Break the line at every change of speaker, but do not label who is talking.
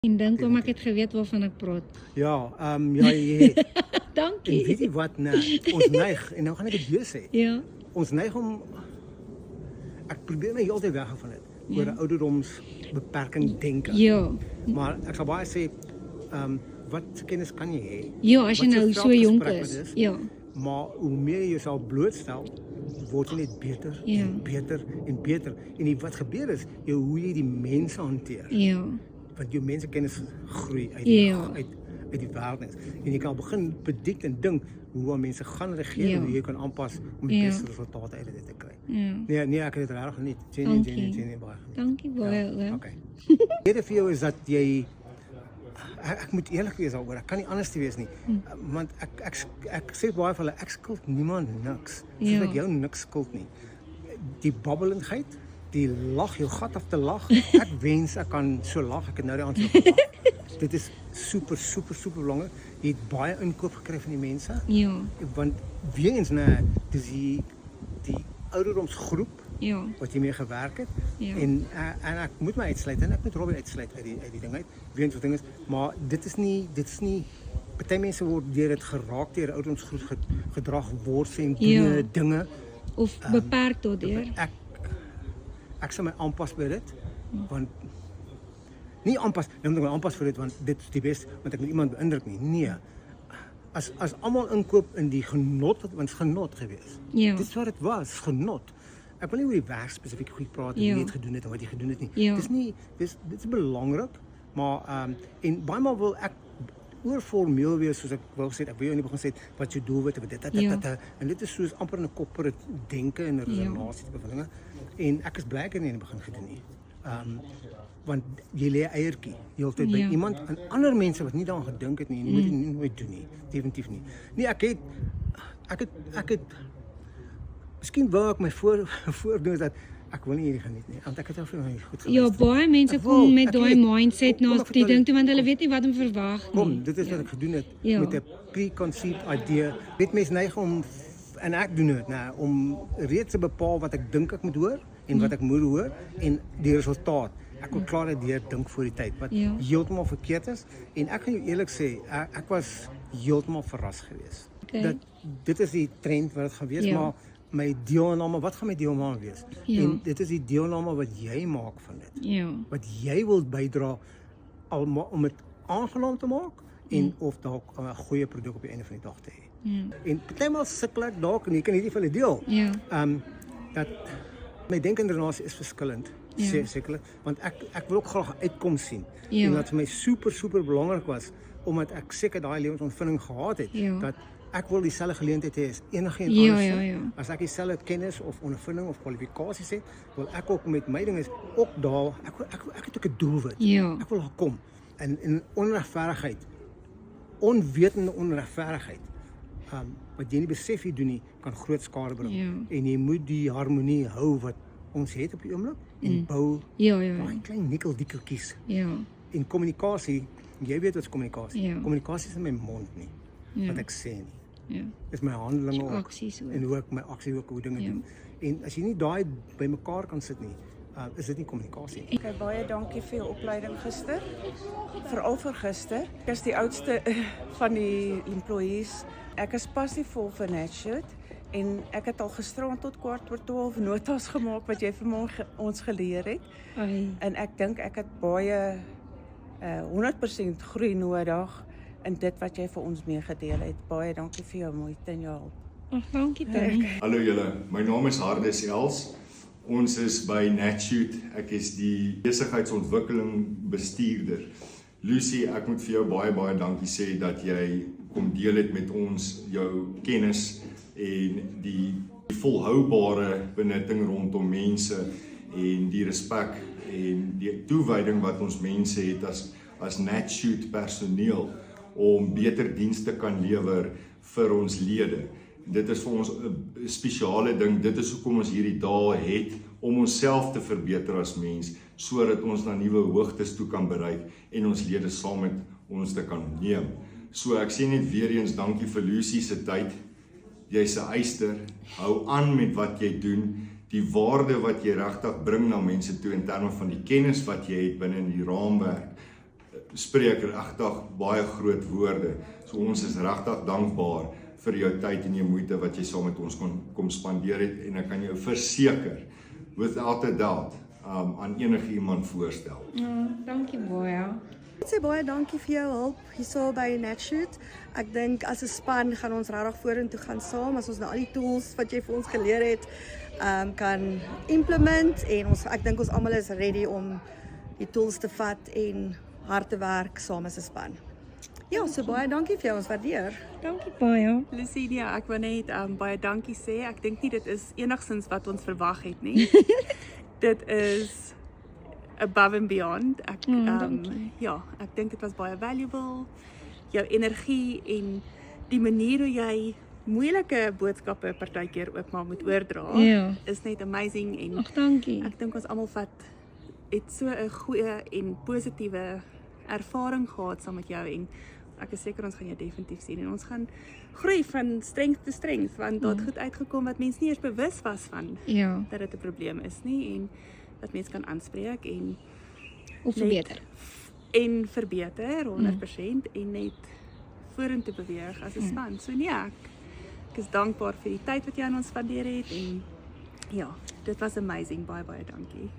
En dink oom, ek het geweet waarvan ek praat.
Ja, ja, jy het.
Dankie.
En weet jy wat, nee, ons neig, en nou gaan ek dit weer sê,
Ja.
ons neig om, ek probeer my heeltyd weghou van dit, oor 'n ouderdomsbeperking denke.
Ja.
Maar ek sal baie sê, wat kennis kan jy hê?
Ja, as jy
Wat
nou
so
so jonk
veldgesprek
is.
dit
Ja.
Maar hoe meer jy jouself blootstel, word jy net beter
Ja.
en beter en beter. En wat gebeur is, hoe jy die mense hanteer.
Ja.
Want jou mensekennis groei uit
Ja.
uit die wêreld. En jy kan begin predict en dink hoe mense gaan reageer
Ja.
en hoe jy kan aanpas om die
Ja.
beste resultate uit dit te kry.
Ja.
Nee, ek het dit regtig nie.
Dankie.
Jenny baie.
Dankie baie oom.
Okay. Tweede vir jou is dat jy ek moet eerlik wees daaroor. Ek kan nie anders te wees nie. Want ek sê baie vir hulle, ek skuld niemand niks.
Ja.
Ek jou niks skuld nie. Die babbelendheid, die lag, jou gat af te lag. Ek wens ek kan so lag. Ek het nou die aand so gelag. Dit is super belangrik. Jy het baie inkoop gekry van die mense.
Ja.
Want weer eens, nee, dis die ouderdomsgroep
Ja.
wat jy mee gewerk het.
Ja.
En ek moet my uitsluit en ek moet Robbie uitsluit uit die ding uit. Weer eens wat ding is, maar dit is nie party mense word deur dit geraak deur ouderdomsgroep gedrag word en
Ja.
dinge.
Of beperk daardeur.
Ek sal my aanpas by dit, want nie aanpas, nou moet ek my aanpas vir dit, want dit is die beste, want ek moet iemand beïndruk nie. Nee. As almal inkoop in die genot, want het is genot gewees.
Ja.
Dit is wat dit was, genot. Ek wil nie oor die werk spesifiek goed praat en
Ja.
wie het gedoen het en wat jy gedoen het nie.
Ja.
Dit is belangrik, maar en baie maal wil ek oor formeel wees, soos ek wou gesê, ek wil jou nie begin sê wat jou doelwit is, dit, en dit is soos amper 'n corporate denke en 'n relasie tipe van dinge. En ek is bly ek het nie in die begin gedoen nie. Want jy lê eiertjie heeltyd by
Ja.
iemand en ander mense wat nie daaraan gedink het nie, en moet dit nie nooit doen nie, definitief nie. Nee, ek het miskien wou ek my voordoen dat ek wil nie hierdie geniet nie, want ek het al veel goed
Ja,
geluister.
baie mense
Ek
kom
wil,
met
ek
daai
weet.
mindset na
Kom, ek
die
vertel
ding toe, want hulle
kom.
weet nie wat om verwag nie.
Kom, dit is wat ek gedoen het
Ja.
met 'n preconceived idee. Weet mense neig om, en ek doen dit, om reeds te bepaal wat ek dink ek moet hoor en wat ek moet hoor en die resultaat. Ek wil klaar deur dink voor die tyd wat
Ja.
heeltemal verkeerd is en ek gaan jou eerlik sê, ek was heeltemal verras geweest.
Okay.
Dit is die trend wat dit gaan wees,
Ja.
maar my deelname, wat gaan my deelname wees?
Ja.
En dit is die deelname wat jy maak van dit.
Ja.
Wat jy wil bydra om dit aangenaam te maak en of dalk 'n goeie produk op die einde van die dag te hê.
Ja.
En partymal sukkel ek dalk en jy kan hierdie vir hulle deel.
Ja.
Dat my denke en redenasie is verskillend.
Ja.
Sekerlik, want ek wil ook graag uitkoms sien.
Ja.
En wat vir my super belangrik was, omdat ek seker daai lewensontvinding gehad het,
Ja.
dat ek wil dieselfde geleentheid hê as enigiemand
Ja,
anders.
ja, ja.
As ek dieselfde kennis of ondervinding of kwalifikasies het, wil ek ook met my ding is ook daar, ek het ook 'n doelwit.
Ja.
Ek wil daar kom. En onregverdigheid, onwetende onregverdigheid, wat jy nie besef jy doen nie, kan groot skade bring.
Ja.
En jy moet die harmonie hou wat ons het op die oomblik en bou
Ja, ja, ja.
daai klein nikkeldikkeltjies.
Ja.
En kommunikasie, jy weet wat is kommunikasie?
Ja.
Kommunikasie is in my mond nie,
Ja.
wat ek sê nie.
Ja.
Dis my handelinge
Jou
ook
aksies ook.
en hoe ek my aksie ook hoe dinge
Ja.
doen. En as jy nie daai bymekaar kan sit nie, is dit nie kommunikasie nie.
Okay, baie dankie vir jou opleiding gister. Veral vir gister. Ek is die oudste van die employees. Ek is passievol vir Netshoot en ek het al gisterand tot 11:15 notas gemaak wat jy vir ons geleer het.
Ai.
En ek dink ek het baie 100% groei nodig in dit wat jy vir ons meegedeel het. Baie dankie vir jou moeite en jou hulp.
Ag, dankie Tannie.
Hallo julle, my naam is Hardes Els. Ons is by Netshoot. Ek is die besigheidsontwikkeling bestuurder. Lucy, ek moet vir jou baie dankie sê dat jy kom deel het met ons jou kennis en die volhoubare benutting rondom mense en die respek en die toewyding wat ons mense het as Netshoot personeel om beter dienste kan lewer vir ons lede. Dit is vir ons 'n spesiale ding. Dit is hoekom ons hierdie dae het om onsself te verbeter as mens, sodat ons na nuwe hoogtes toe kan bereik en ons lede saam met ons te kan neem. So ek sê net weer eens dankie vir Lucy se tyd. Jy's 'n eyster. Hou aan met wat jy doen. Die waarde wat jy regtig bring na mense toe in terme van die kennis wat jy het binne in die raamwerk spreek regtig baie groot woorde. So ons is regtig dankbaar vir jou tyd en jou moeite wat jy saam met ons kom spandeer het en ek kan jou verseker, without a doubt, aan enige iemand voorstel.
Dankie baie.
Ek sê baie dankie vir jou hulp hierso by Netshoot. Ek dink as 'n span gaan ons regtig vorentoe gaan saam as ons nou al die tools wat jy vir ons geleer het kan implement en ek dink ons almal is ready om die tools te vat en hard te werk saam as 'n span. Ja, so baie dankie vir jou, ons waardeer.
Dankie baie.
Lucidia, ek wil net baie dankie sê. Ek dink nie dit is enigsins wat ons verwag het nie. Dit is above and beyond. Ja, ek dink dit was baie valuable. Jou energie en die manier hoe jy moeilike boodskappe partykeer ook maar moet oordra is net amazing en
Ag, dankie.
ek dink ons almal het so 'n goeie en positiewe ervaring gehad saam met jou en ek is seker ons gaan jou definitief sien en ons gaan groei van strength to strength want daar het goed uitgekom wat mense nie eens bewus was van dat dit 'n probleem is nie en dat mense kan aanspreek en
Of verbeter.
en verbeter 100% en net vorentoe beweeg as 'n span. So nee, ek is dankbaar vir die tyd wat jy aan ons spandeer het en ja, dit was amazing. Baie dankie.